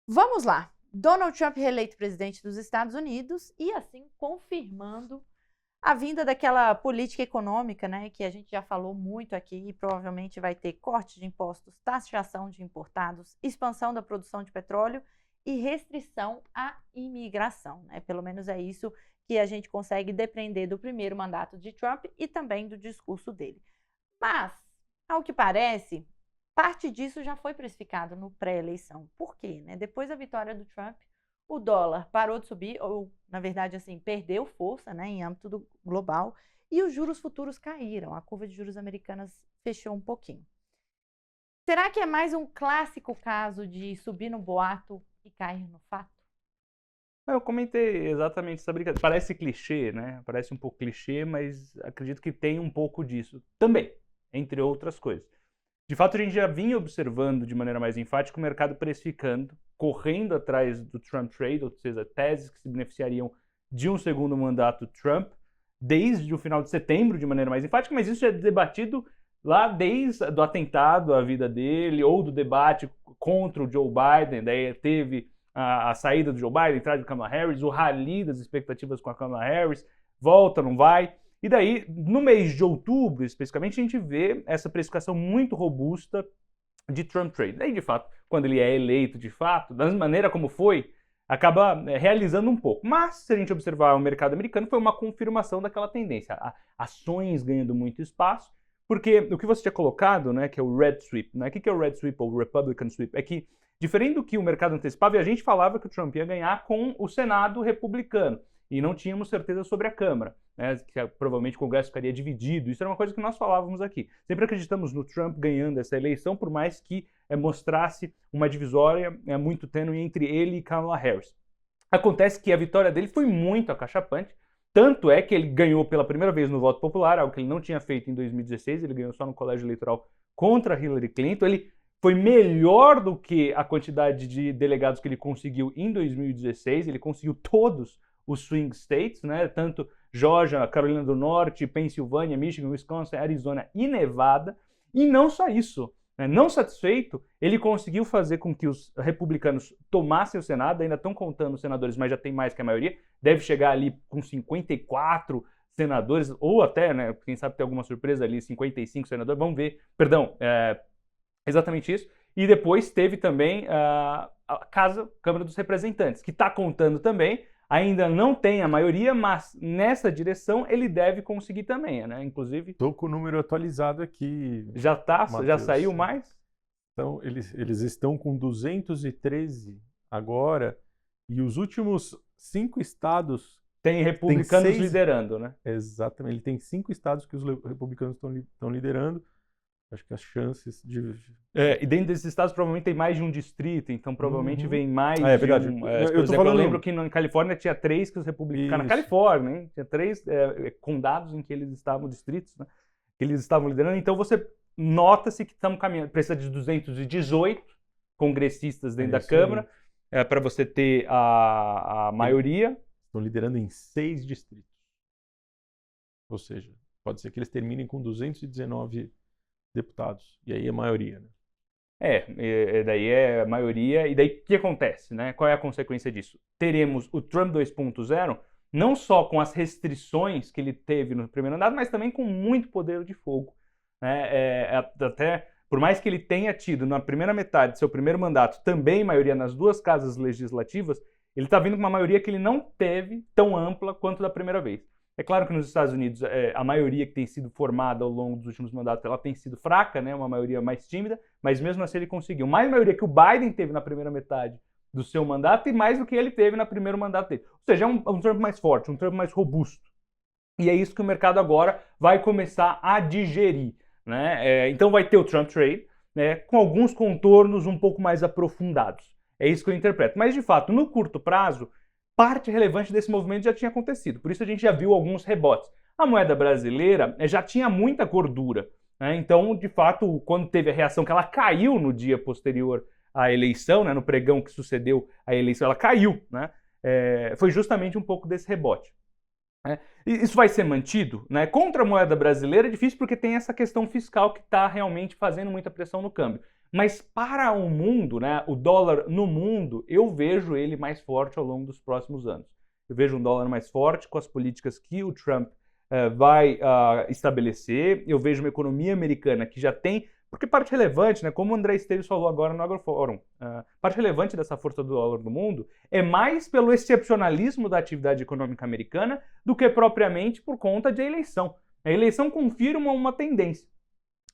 Vamos lá. Donald Trump reeleito presidente dos Estados Unidos e assim confirmando a vinda daquela política econômica, né, que a gente já falou muito aqui, e provavelmente vai ter corte de impostos, taxação de importados, expansão da produção de petróleo e restrição à imigração, né? Pelo menos é isso que a gente consegue depreender do primeiro mandato de Trump e também do discurso dele. Mas, ao que parece, parte disso já foi precificado no pré-eleição. Por quê? Né? Depois da vitória do Trump, o dólar parou de subir, ou, na verdade, assim, perdeu força, né, em âmbito global, e os juros futuros caíram. A curva de juros americanas fechou um pouquinho. Será que é mais um clássico caso de subir no boato e cair no fato? Eu comentei exatamente essa brincadeira. Parece clichê, né? Parece um pouco clichê, mas acredito que tem um pouco disso também, entre outras coisas. De fato, a gente já vinha observando de maneira mais enfática o mercado precificando, correndo atrás do Trump Trade, ou seja, teses que se beneficiariam de um segundo mandato Trump, desde o final de setembro, de maneira mais enfática, mas isso já é debatido lá desde o atentado à vida dele, ou do debate contra o Joe Biden, daí teve a saída do Joe Biden, a entrada de Kamala Harris, o rally das expectativas com a Kamala Harris, volta, não vai. E daí, no mês de outubro, especificamente, a gente vê essa precificação muito robusta de Trump Trade. Daí, de fato, quando ele é eleito de fato, da maneira como foi, acaba realizando um pouco. Mas, se a gente observar o mercado americano, foi uma confirmação daquela tendência. Ações ganhando muito espaço, porque o que você tinha colocado, né, que é o Red Sweep, né? O que é o Red Sweep ou o Republican Sweep? É que, diferente do que o mercado antecipava, e a gente falava que o Trump ia ganhar com o Senado republicano, e não tínhamos certeza sobre a Câmara, né, que provavelmente o Congresso ficaria dividido. Isso era uma coisa que nós falávamos aqui. Sempre acreditamos no Trump ganhando essa eleição, por mais que mostrasse uma divisória muito tênue entre ele e Kamala Harris. Acontece que a vitória dele foi muito acachapante, tanto é que ele ganhou pela primeira vez no voto popular, algo que ele não tinha feito em 2016, ele ganhou só no colégio eleitoral contra Hillary Clinton. Ele foi melhor do que a quantidade de delegados que ele conseguiu em 2016, ele conseguiu todos os swing states, né? Tanto Georgia, Carolina do Norte, Pensilvânia, Michigan, Wisconsin, Arizona e Nevada. E não só isso, né? Não satisfeito, ele conseguiu fazer com que os republicanos tomassem o Senado, ainda estão contando os senadores, mas já tem mais que a maioria, deve chegar ali com 54 senadores, ou até, né, quem sabe ter alguma surpresa ali, 55 senadores, vamos ver, perdão, exatamente isso. E depois teve também a Câmara dos Representantes, que está contando também, ainda não tem a maioria, mas nessa direção ele deve conseguir também, né? Inclusive... Estou com o número atualizado aqui. Já saiu mais? Então, eles estão com 213 agora, e os últimos 5 estados... Tem republicanos liderando, né? Exatamente, ele tem 5 estados que os republicanos estão liderando. Acho que as chances de... e dentro desses estados provavelmente tem mais de um distrito, então provavelmente vem mais é verdade. de um... eu lembro que na Califórnia tinha 3 que os republicanos... Na Califórnia, hein? Tinha 3 condados em que eles estavam, distritos, né? Que eles estavam liderando. Então você nota-se que estamos caminhando. Precisa de 218 congressistas dentro da Câmara para você ter a maioria. Estão liderando em 6 distritos. Ou seja, pode ser que eles terminem com 219 deputados. E aí é a maioria, né? Daí é a maioria. E daí o que acontece, né? Qual é a consequência disso? Teremos o Trump 2.0, não só com as restrições que ele teve no primeiro mandato, mas também com muito poder de fogo, né? Até por mais que ele tenha tido na primeira metade do seu primeiro mandato também maioria nas 2 casas legislativas, ele está vindo com uma maioria que ele não teve tão ampla quanto da primeira vez. É claro que nos Estados Unidos a maioria que tem sido formada ao longo dos últimos mandatos ela tem sido fraca, né? Uma maioria mais tímida, mas mesmo assim ele conseguiu mais maioria que o Biden teve na primeira metade do seu mandato e mais do que ele teve no primeiro mandato dele. Ou seja, é um Trump mais forte, um Trump mais robusto. E é isso que o mercado agora vai começar a digerir, né? Então vai ter o Trump Trade, né, com alguns contornos um pouco mais aprofundados. É isso que eu interpreto. Mas, de fato, no curto prazo, parte relevante desse movimento já tinha acontecido. Por isso a gente já viu alguns rebotes. A moeda brasileira já tinha muita gordura, né? Então, de fato, quando teve a reação que ela caiu no dia posterior à eleição, né, no pregão que sucedeu à eleição, ela caiu, né? Foi justamente um pouco desse rebote. Isso vai ser mantido, né? Contra a moeda brasileira é difícil porque tem essa questão fiscal que está realmente fazendo muita pressão no câmbio. Mas para o mundo, né, o dólar no mundo, eu vejo ele mais forte ao longo dos próximos anos. Eu vejo um dólar mais forte com as políticas que o Trump vai estabelecer. Eu vejo uma economia americana que já tem... Porque parte relevante, né, como o André Esteves falou agora no Agroforum, parte relevante dessa força do dólar no mundo é mais pelo excepcionalismo da atividade econômica americana do que propriamente por conta de eleição. A eleição confirma uma tendência.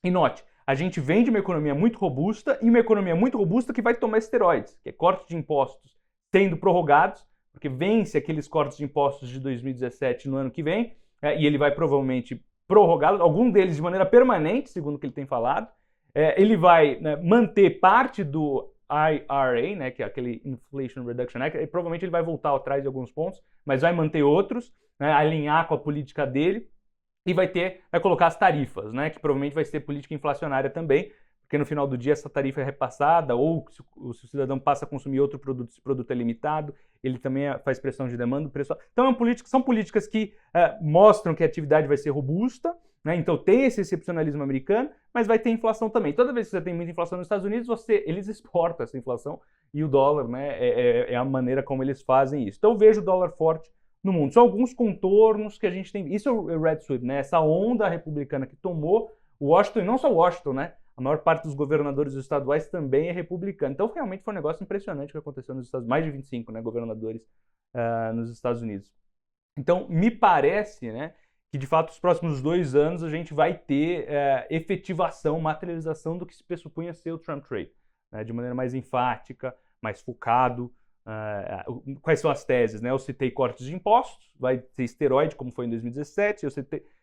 E note, a gente vem de uma economia muito robusta e uma economia muito robusta que vai tomar esteroides, que é corte de impostos sendo prorrogados, porque vence aqueles cortes de impostos de 2017 no ano que vem, e ele vai provavelmente prorrogá-los, algum deles de maneira permanente, segundo o que ele tem falado. Ele vai, né, manter parte do IRA, né, que é aquele Inflation Reduction Act, e provavelmente ele vai voltar atrás de alguns pontos, mas vai manter outros, né, alinhar com a política dele, e vai colocar as tarifas, né, que provavelmente vai ser política inflacionária também, porque no final do dia essa tarifa é repassada, ou se o cidadão passa a consumir outro produto, se o produto é limitado, ele também faz pressão de demanda. Então são políticas que mostram que a atividade vai ser robusta, né? Então tem esse excepcionalismo americano, mas vai ter inflação também. Toda vez que você tem muita inflação nos Estados Unidos, eles exportam essa inflação, e o dólar, né, é a maneira como eles fazem isso. Então eu vejo o dólar forte no mundo. São alguns contornos que a gente tem. Isso é o Red Sweep, né? Essa onda republicana que tomou Washington, e não só Washington, né? A maior parte dos governadores estaduais também é republicano. Então realmente foi um negócio impressionante que aconteceu nos Estados Unidos. Mais de 25, né, governadores nos Estados Unidos. Então me parece, né, que de fato os próximos 2 anos a gente vai ter efetivação, materialização do que se pressupunha ser o Trump Trade, né, de maneira mais enfática, mais focado. Quais são as teses, né? Eu citei cortes de impostos, vai ser esteroide, como foi em 2017.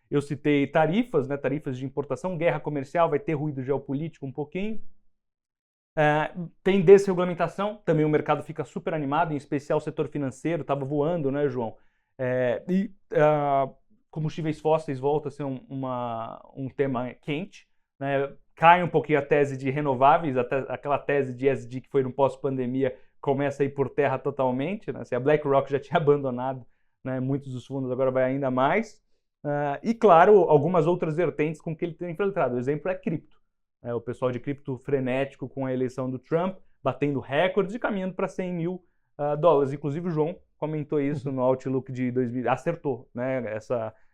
Eu citei tarifas, né? Tarifas de importação, guerra comercial, vai ter ruído geopolítico um pouquinho. Tem desregulamentação, também o mercado fica super animado, em especial o setor financeiro, estava voando, né, João? Combustíveis fósseis volta a ser um tema quente, né? Cai um pouquinho a tese de renováveis, até aquela tese de ESG que foi no pós-pandemia começa a ir por terra totalmente, né? Se a BlackRock já tinha abandonado, né, muitos dos fundos, agora vai ainda mais. E claro, algumas outras vertentes com que ele tem infiltrado. O exemplo é cripto. O pessoal de cripto frenético com a eleição do Trump, batendo recordes e caminhando para 100 mil dólares. Inclusive o João comentou isso no Outlook de 2000, acertou, né?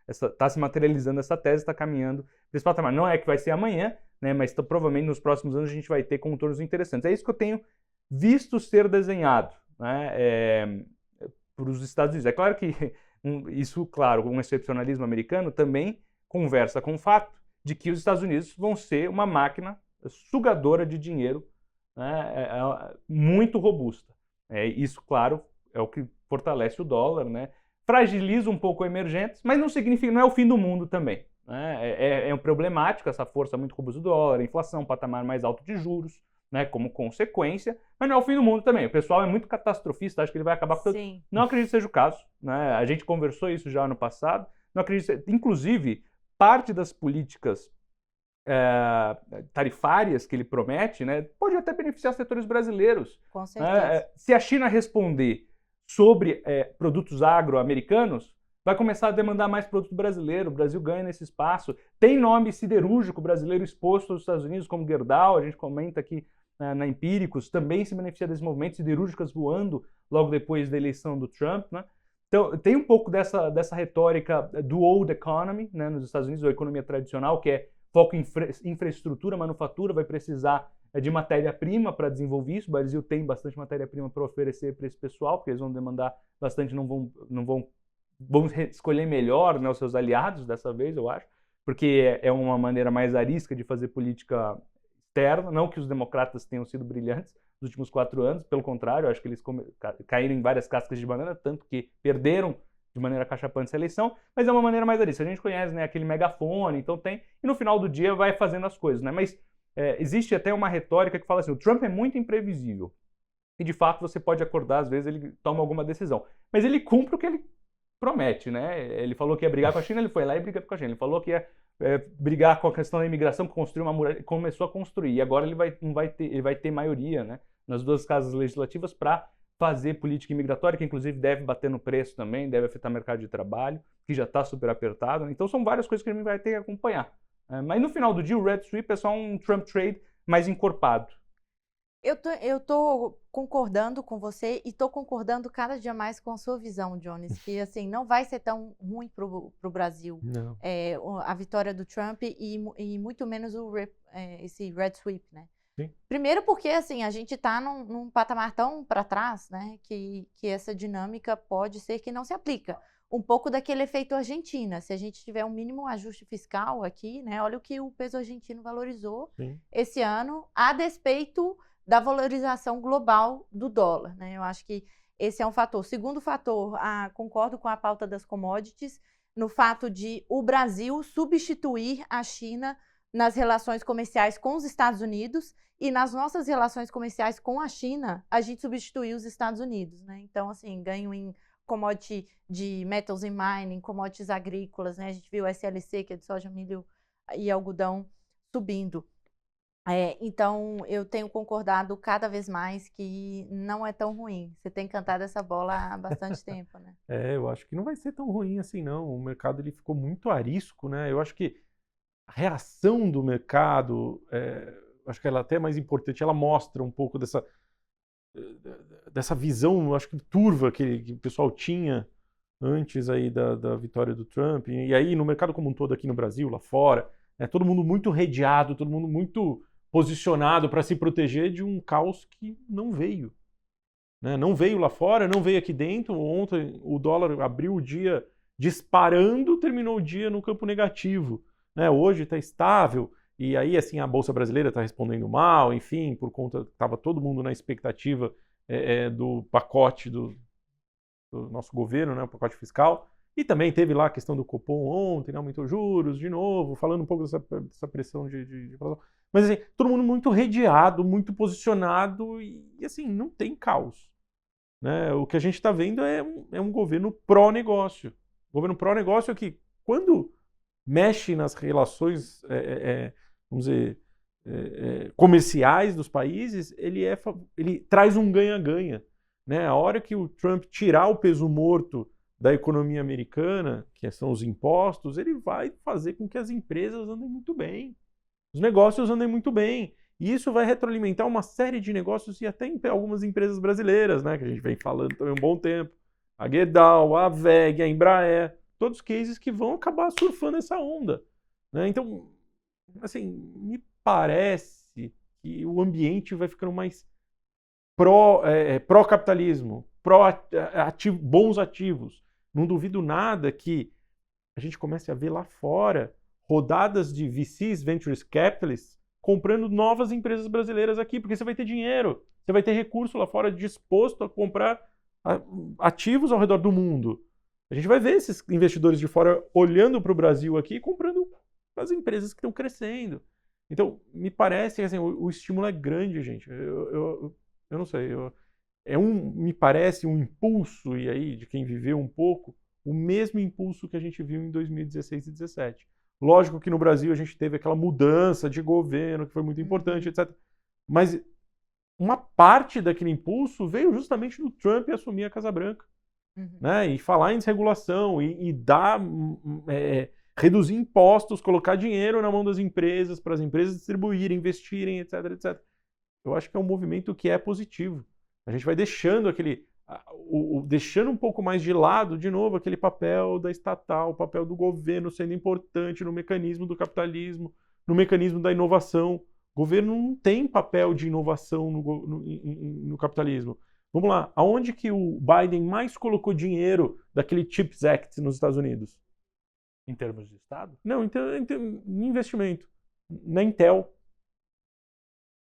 Está se materializando essa tese, está caminhando para esse patamar. Não é que vai ser amanhã, né, mas provavelmente nos próximos anos a gente vai ter contornos interessantes. É isso que eu tenho visto ser desenhado, né, para os Estados Unidos. É claro que isso, claro, um excepcionalismo americano também conversa com o fato de que os Estados Unidos vão ser uma máquina sugadora de dinheiro, né, muito robusta. Isso, claro, é o que fortalece o dólar, né, fragiliza um pouco emergentes, mas não significa, não é o fim do mundo também, né? É um problemático essa força muito robusta do dólar, a inflação, patamar mais alto de juros, né, como consequência, mas não é o fim do mundo também. O pessoal é muito catastrofista, acho que ele vai acabar com tudo. Não acredito que seja o caso, né? A gente conversou isso já no passado. Não acredito. Inclusive, parte das políticas tarifárias que ele promete, né, pode até beneficiar setores brasileiros. Com certeza. Se a China responder sobre produtos agro-americanos, vai começar a demandar mais produto brasileiro. O Brasil ganha nesse espaço. Tem nome siderúrgico brasileiro exposto aos Estados Unidos, como Gerdau, a gente comenta aqui na Empíricos, também se beneficia desse movimento, siderúrgicas voando logo depois da eleição do Trump, né? Então, tem um pouco dessa retórica do old economy, né, nos Estados Unidos, ou economia tradicional, que é foco em infraestrutura, manufatura, vai precisar de matéria-prima para desenvolver isso. O Brasil tem bastante matéria-prima para oferecer para esse pessoal, porque eles vão demandar bastante, não vão escolher melhor, né, os seus aliados dessa vez, eu acho, porque é uma maneira mais arisca de fazer política externa. Não que os democratas tenham sido brilhantes nos últimos 4 anos, pelo contrário, eu acho que eles caíram em várias cascas de banana, tanto que perderam de maneira cachapante essa eleição, mas é uma maneira mais arisca. A gente conhece, né, aquele megafone, então tem, e no final do dia vai fazendo as coisas, né? Mas existe até uma retórica que fala assim, o Trump é muito imprevisível, e de fato você pode acordar, às vezes ele toma alguma decisão, mas ele cumpre o que ele promete, né? Ele falou que ia brigar com a China, ele foi lá e brigou com a China. Ele falou que ia brigar com a questão da imigração, construir uma muralha, começou a construir. E agora ele vai ter maioria, né, nas 2 casas legislativas para fazer política imigratória, que inclusive deve bater no preço também, deve afetar o mercado de trabalho, que já está super apertado. Então são várias coisas que a gente vai ter que acompanhar. Mas no final do dia, o Red Sweep é só um Trump Trade mais encorpado. Eu tô concordando com você e tô concordando cada dia mais com a sua visão, Jones, que assim, não vai ser tão ruim pro Brasil Não. a vitória do Trump e muito menos esse red sweep, né? Sim. Primeiro porque assim, a gente tá num patamar tão para trás, né, que essa dinâmica pode ser que não se aplica. Um pouco daquele efeito Argentina. Se a gente tiver um mínimo ajuste fiscal aqui, né, olha o que o peso argentino valorizou Sim. esse ano, a despeito da valorização global do dólar, né? Eu acho que esse é um fator. Segundo fator, concordo com a pauta das commodities, no fato de o Brasil substituir a China nas relações comerciais com os Estados Unidos e nas nossas relações comerciais com a China, a gente substituir os Estados Unidos, né? Então, assim, ganho em commodity de metals and mining, commodities agrícolas, né? A gente viu a SLC, que é de soja, milho e algodão, subindo. Então, eu tenho concordado cada vez mais que não é tão ruim. Você tem cantado essa bola há bastante tempo, né? Eu acho que não vai ser tão ruim assim, não. O mercado ele ficou muito arisco, né? Eu acho que a reação do mercado, acho que ela é até mais importante, ela mostra um pouco dessa visão, acho que turva que o pessoal tinha antes aí da vitória do Trump. E aí no mercado como um todo aqui no Brasil, lá fora, todo mundo muito redeado, todo mundo muito posicionado para se proteger de um caos que não veio. Né? Não veio lá fora, não veio aqui dentro. Ontem o dólar abriu o dia disparando, terminou o dia no campo negativo. Né? Hoje está estável, e aí assim a Bolsa Brasileira está respondendo mal, enfim, por conta, estava todo mundo na expectativa do pacote do nosso governo, né, o pacote fiscal, e também teve lá a questão do Copom ontem, né, aumentou juros de novo, falando um pouco dessa pressão de mas assim, todo mundo muito redeado, muito posicionado, e assim, não tem caos. Né? O que a gente está vendo é um governo pró-negócio. O governo pró-negócio é que, quando mexe nas relações, vamos dizer, comerciais dos países, ele traz um ganha-ganha. Né? A hora que o Trump tirar o peso morto da economia americana, que são os impostos, ele vai fazer com que as empresas andem muito bem, os negócios andem muito bem. E isso vai retroalimentar uma série de negócios e até em algumas empresas brasileiras, né, que a gente vem falando também há um bom tempo. A Gerdau, a WEG, a Embraer, todos cases que vão acabar surfando essa onda. Né? Então, assim, me parece que o ambiente vai ficando mais pró-capitalismo, bons ativos. Não duvido nada que a gente comece a ver lá fora rodadas de VCs, Ventures Capitalists, comprando novas empresas brasileiras aqui, porque você vai ter dinheiro, você vai ter recurso lá fora disposto a comprar ativos ao redor do mundo. A gente vai ver esses investidores de fora olhando para o Brasil aqui e comprando as empresas que estão crescendo. Então, me parece que assim, o estímulo é grande, gente. Eu não sei. Me parece um impulso, e aí, de quem viveu um pouco, o mesmo impulso que a gente viu em 2016 e 2017. Lógico que no Brasil a gente teve aquela mudança de governo, que foi muito importante, etc. Mas uma parte daquele impulso veio justamente do Trump assumir a Casa Branca. Né? E falar em desregulação, e reduzir impostos, colocar dinheiro na mão das empresas, para as empresas distribuírem, investirem, etc, etc. Eu acho que é um movimento que é positivo. A gente vai deixando deixando um pouco mais de lado, de novo, aquele papel da estatal, o papel do governo sendo importante no mecanismo do capitalismo, no mecanismo da inovação. O governo não tem papel de inovação no capitalismo. Vamos lá, aonde que o Biden mais colocou dinheiro daquele CHIPS Act nos Estados Unidos? Em termos de Estado? Não, em investimento. Na Intel.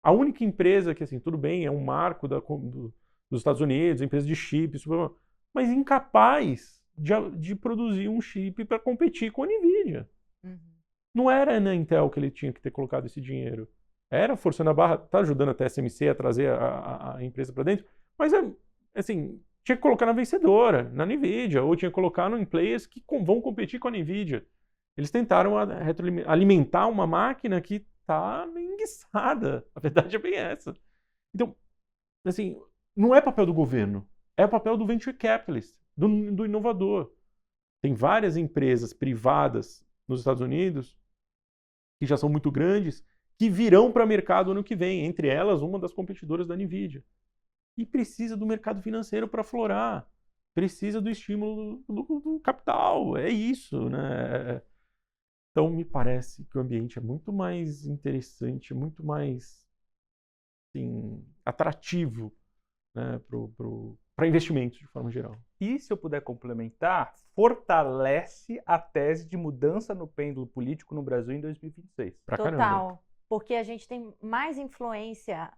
A única empresa que, assim, tudo bem, é um marco dos Estados Unidos, empresa de chips, mas incapaz de produzir um chip para competir com a NVIDIA. Não era na Intel que ele tinha que ter colocado esse dinheiro. Era forçando a barra, tá ajudando a TSMC a trazer a empresa para dentro, mas, assim, tinha que colocar na vencedora, na NVIDIA, ou tinha que colocar em players que vão competir com a NVIDIA. Eles tentaram alimentar uma máquina que está enguiçada. A verdade é bem essa. Então, assim, não é papel do governo, é papel do venture capitalist, do inovador. Tem várias empresas privadas nos Estados Unidos que já são muito grandes, que virão para o mercado ano que vem, entre elas uma das competidoras da Nvidia. E precisa do mercado financeiro para aflorar, precisa do estímulo do capital, é isso, né? Então me parece que o ambiente é muito mais interessante, muito mais assim, atrativo, né, para investimentos de forma geral. E, se eu puder complementar, fortalece a tese de mudança no pêndulo político no Brasil em 2026. Pra Total, caramba. porque a gente tem mais influência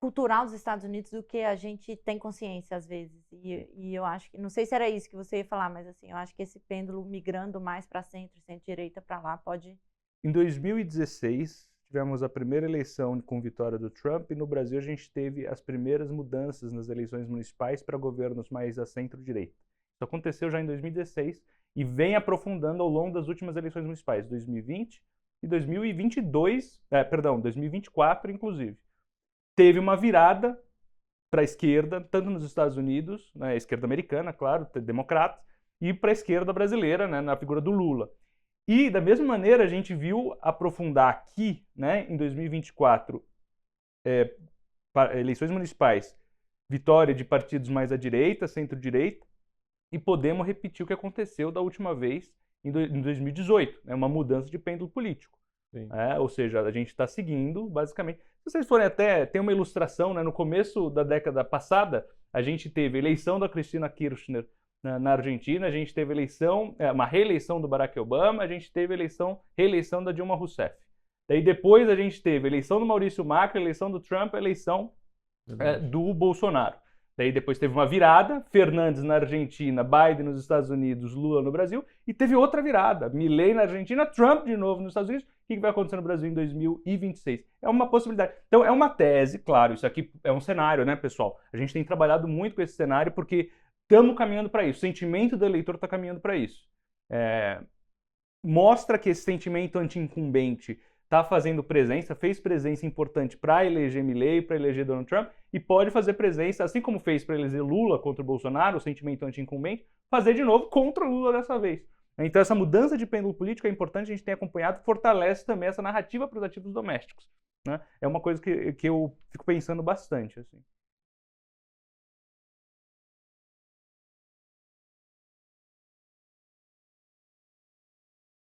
cultural dos Estados Unidos do que a gente tem consciência às vezes. E eu acho que, não sei se era isso que você ia falar, mas assim, eu acho que esse pêndulo migrando mais para centro, centro-direita para lá pode. Em 2016, tivemos a primeira eleição com vitória do Trump e no Brasil a gente teve as primeiras mudanças nas eleições municipais para governos mais a centro-direita. Isso aconteceu já em 2016 e vem aprofundando ao longo das últimas eleições municipais, 2020 e 2024, inclusive. Teve uma virada para a esquerda, tanto nos Estados Unidos, né, a esquerda americana, claro, democrata, e para a esquerda brasileira, né, na figura do Lula. E, da mesma maneira, a gente viu aprofundar aqui, né, em 2024, eleições municipais, vitória de partidos mais à direita, centro-direita, e podemos repetir o que aconteceu da última vez em 2018, né, uma mudança de pêndulo político. Ou seja, a gente está seguindo, basicamente. Se vocês forem até, tem uma ilustração, né, no começo da década passada, a gente teve a eleição da Cristina Kirchner na Argentina, a gente teve uma reeleição do Barack Obama, a gente teve reeleição da Dilma Rousseff. Daí depois a gente teve a eleição do Maurício Macri, a eleição do Trump, a eleição do Bolsonaro. Daí depois teve uma virada, Fernandes na Argentina, Biden nos Estados Unidos, Lula no Brasil, e teve outra virada, Milei na Argentina, Trump de novo nos Estados Unidos. O que vai acontecer no Brasil em 2026? É uma possibilidade. Então é uma tese, claro, isso aqui é um cenário, né, pessoal? A gente tem trabalhado muito com esse cenário porque estamos caminhando para isso, o sentimento do eleitor está caminhando para isso. Mostra que esse sentimento anti-incumbente está fazendo presença, fez presença importante para eleger Milei, para eleger Donald Trump, e pode fazer presença, assim como fez para eleger Lula contra o Bolsonaro, o sentimento anti-incumbente, fazer de novo contra o Lula dessa vez. Então essa mudança de pêndulo político é importante, a gente tem acompanhado, fortalece também essa narrativa para os ativos domésticos. Né? É uma coisa que eu fico pensando bastante. Assim.